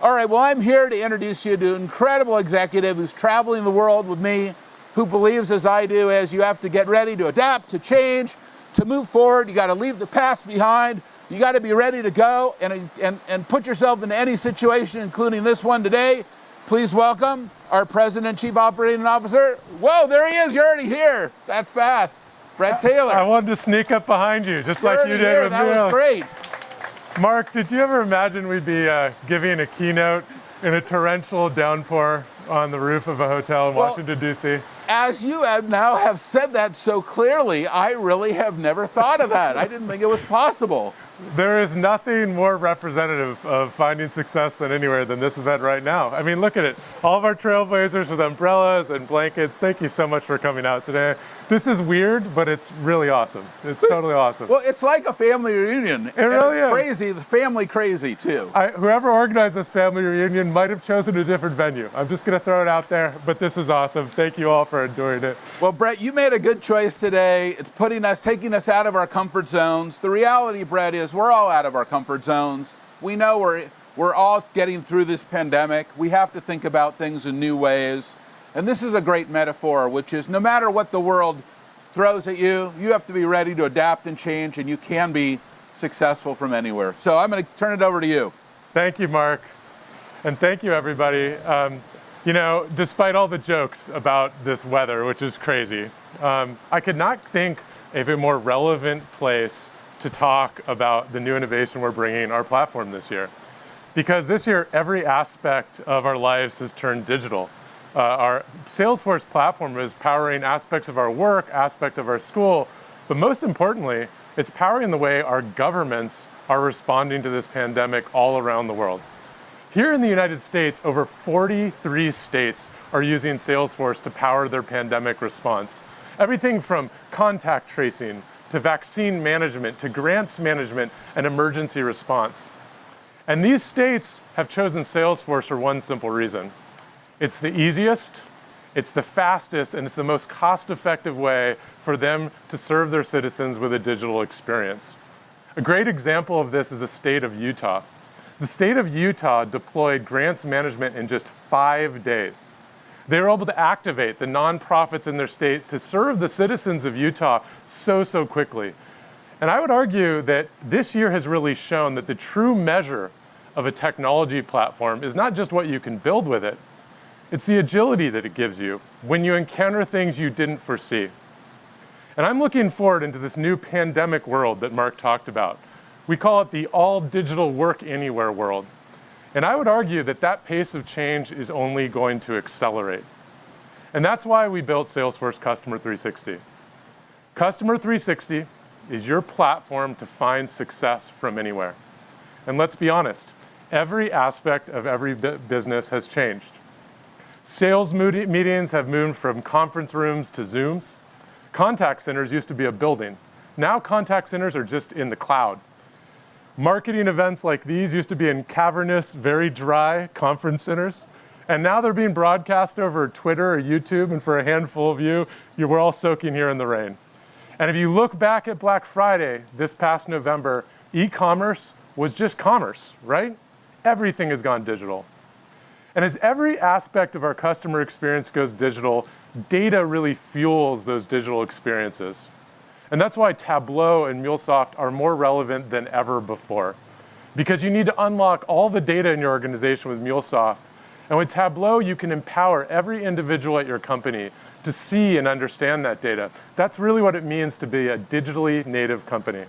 All right, well, I'm here to introduce you to an incredible executive who's traveling the world with me, who believes, as I do, as you have to get ready to adapt, to change, to move forward. You got to leave the past behind. You got to be ready to go and put yourself into any situation, including this one today. Please welcome our President and Chief Operating Officer. Whoa, there he is. You're already here. That's fast. Bret Taylor. I wanted to sneak up behind you, just You're like you did here. with That Neil. was great. Mark, did you ever imagine we'd be giving a keynote in a torrential downpour on the roof of a hotel in Washington, D.C.? As you have said that so clearly, I really have never thought of that. I didn't think it was possible. There is nothing more representative of finding success than anywhere than this event right now. I mean, look at it. All of our trailblazers with umbrellas and blankets. Thank you so much for coming out today. This is weird, but it's really awesome. It's totally awesome. Well, it's like a family reunion. It really is. It's crazy, the family crazy too. Whoever organized this family reunion might have chosen a different venue. I'm just going to throw it out there, but this is awesome. Thank you all for enjoying it. Well, Bret, you made a good choice today. It's taking us out of our comfort zones. The reality, Bret, is we're all out of our comfort zones. We know we're all getting through this pandemic. We have to think about things in new ways. And this is a great metaphor, which is no matter what the world throws at you, you have to be ready to adapt and change, and you can be successful from anywhere. So I'm going to turn it over to you. Thank you, Mark. And thank you, everybody. You know, despite all the jokes about this weather, which is crazy, I could not think of a more relevant place to talk about the new innovation we're bringing our platform this year. Because this year, every aspect of our lives has turned digital. Our Salesforce platform is powering aspects of our work, aspects of our school, but most importantly, it's powering the way our governments are responding to this pandemic all around the world. Here in the United States, over 43 states are using Salesforce to power their pandemic response. Everything from contact tracing to vaccine management to grants management and emergency response. And these states have chosen Salesforce for one simple reason. It's the easiest, it's the fastest, and it's the most cost-effective way for them to serve their citizens with a digital experience. A great example of this is the state of Utah. The state of Utah deployed grants management in just 5 days. They were able to activate the nonprofits in their states to serve the citizens of Utah so quickly. And I would argue that this year has really shown that the true measure of a technology platform is not just what you can build with it, it's the agility that it gives you when you encounter things you didn't foresee. And I'm looking forward into this new pandemic world that Mark talked about. We call it the all digital work anywhere world. And I would argue that that pace of change is only going to accelerate. And that's why we built Salesforce Customer 360. Customer 360 is your platform to find success from anywhere. And let's be honest, every aspect of every business has changed. Sales meetings have moved from conference rooms to Zooms. Contact centers used to be a building. Now contact centers are just in the cloud. Marketing events like these used to be in cavernous, very dry conference centers. And now they're being broadcast over Twitter or YouTube, and for a handful of you, we're all soaking here in the rain. And if you look back at Black Friday this past November, e-commerce was just commerce, right? Everything has gone digital. And as every aspect of our customer experience goes digital, data really fuels those digital experiences. And that's why Tableau and MuleSoft are more relevant than ever before. Because you need to unlock all the data in your organization with MuleSoft. And with Tableau, you can empower every individual at your company to see and understand that data. That's really what it means to be a digitally native company.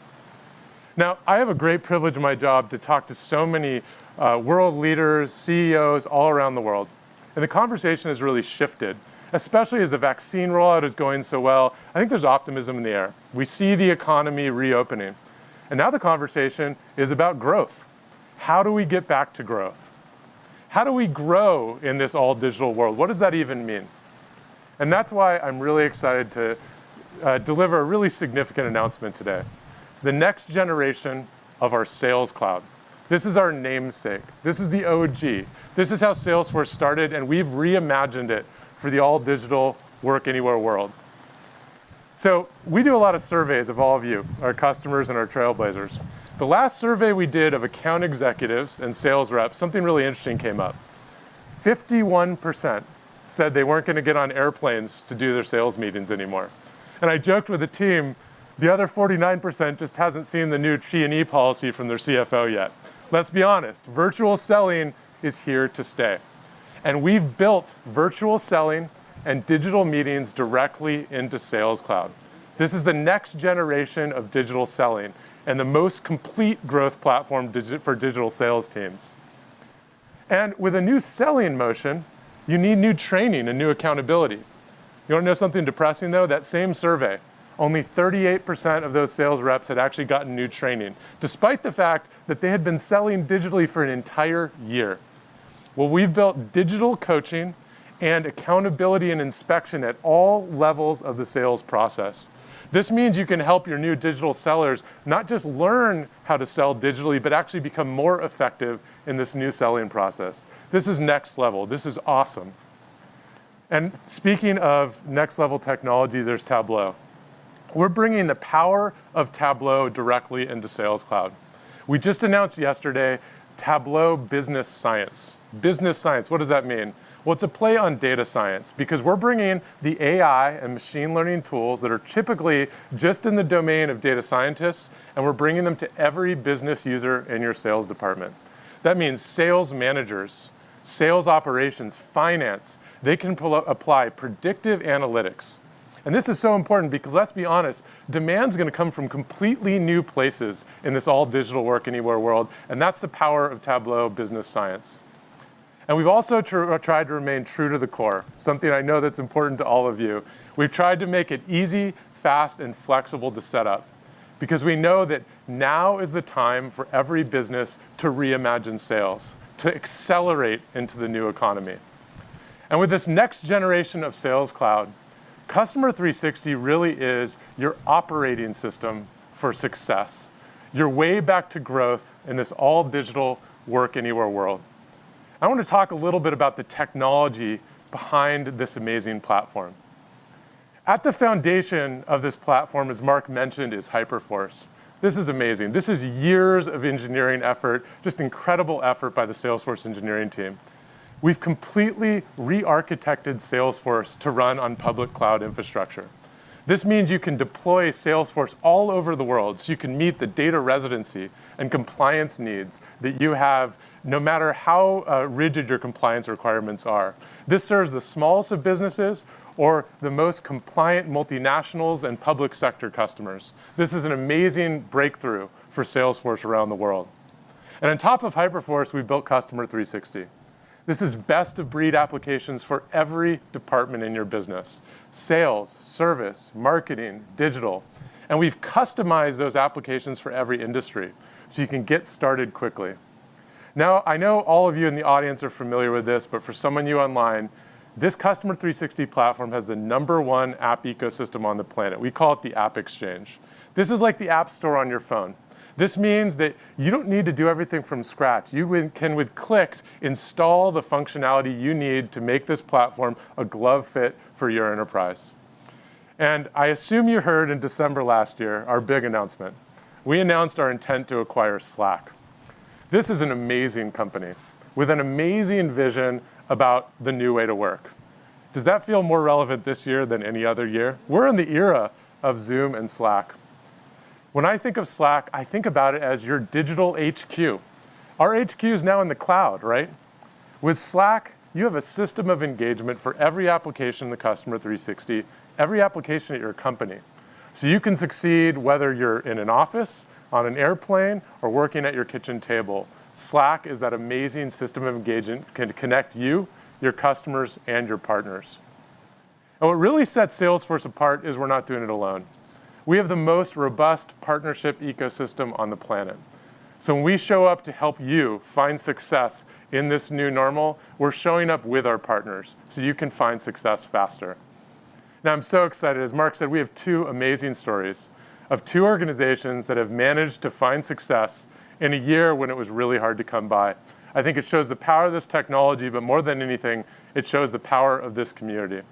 Now, I have a great privilege in my job to talk to so many world leaders, CEOs all around the world. And the conversation has really shifted, especially as the vaccine rollout is going so well. I think there's optimism in the air. We see the economy reopening. And now the conversation is about growth. How do we get back to growth? How do we grow in this all digital world? What does that even mean? And that's why I'm really excited to deliver a really significant announcement today. The next generation of our Sales Cloud. This is our namesake. This is the OG. This is how Salesforce started, and we've reimagined it for the all digital work anywhere world. So we do a lot of surveys of all of you, our customers and our trailblazers. The last survey we did of account executives and sales reps, something really interesting came up. 51% said they weren't going to get on airplanes to do their sales meetings anymore. And I joked with the team, the other 49% just hasn't seen the new T&E policy from their CFO yet. Let's be honest, virtual selling is here to stay. And we've built virtual selling and digital meetings directly into Sales Cloud. This is the next generation of digital selling and the most complete growth platform for digital sales teams. And with a new selling motion, you need new training and new accountability. You want to know something depressing though? That same survey, only 38% of those sales reps had actually gotten new training, despite the fact that they had been selling digitally for an entire year. Well, we've built digital coaching and accountability and inspection at all levels of the sales process. This means you can help your new digital sellers not just learn how to sell digitally, but actually become more effective in this new selling process. This is next level. This is awesome. And speaking of next level technology, there's Tableau. We're bringing the power of Tableau directly into Sales Cloud. We just announced yesterday Tableau Business Science. Business Science, what does that mean? Well, it's a play on data science because we're bringing the AI and machine learning tools that are typically just in the domain of data scientists, and we're bringing them to every business user in your sales department. That means sales managers, sales operations, finance. They can apply predictive analytics. And this is so important because let's be honest, demand's going to come from completely new places in this all digital work anywhere world, and that's the power of Tableau Business Science. And we've also tried to remain true to the core, something I know that's important to all of you. We've tried to make it easy, fast, and flexible to set up because we know that now is the time for every business to reimagine sales, to accelerate into the new economy. And with this next generation of Sales Cloud, Customer 360 really is your operating system for success, your way back to growth in this all digital work anywhere world. I want to talk a little bit about the technology behind this amazing platform. At the foundation of this platform, as Mark mentioned, is Hyperforce. This is amazing. This is years of engineering effort, just incredible effort by the Salesforce engineering team. We've completely re-architected Salesforce to run on public cloud infrastructure. This means you can deploy Salesforce all over the world so you can meet the data residency and compliance needs that you have no matter how rigid your compliance requirements are. This serves the smallest of businesses or the most compliant multinationals and public sector customers. This is an amazing breakthrough for Salesforce around the world. And on top of Hyperforce, we built Customer 360. This is best of breed applications for every department in your business. Sales, service, marketing, digital. And we've customized those applications for every industry so you can get started quickly. Now, I know all of you in the audience are familiar with this, but for some of you online, this Customer 360 platform has the _1 app ecosystem on the planet. We call it the App Exchange. This is like the App Store on your phone. This means that you don't need to do everything from scratch. You can, with clicks, install the functionality you need to make this platform a glove fit for your enterprise. And I assume you heard in December last year our big announcement. We announced our intent to acquire Slack. This is an amazing company with an amazing vision about the new way to work. Does that feel more relevant this year than any other year? We're in the era of Zoom and Slack. When I think of Slack, I think about it as your digital HQ. Our HQ is now in the cloud, right? With Slack, you have a system of engagement for every application in the Customer 360, every application at your company. So you can succeed whether you're in an office, on an airplane, or working at your kitchen table. Slack is that amazing system of engagement can connect you, your customers, and your partners. And what really sets Salesforce apart is we're not doing it alone. We have the most robust partnership ecosystem on the planet. So when we show up to help you find success in this new normal, we're showing up with our partners so you can find success faster. Now I'm so excited. As Mark said, we have two amazing stories of two organizations that have managed to find success in a year when it was really hard to come by. I think it shows the power of this technology, but more than anything, it shows the power of this community.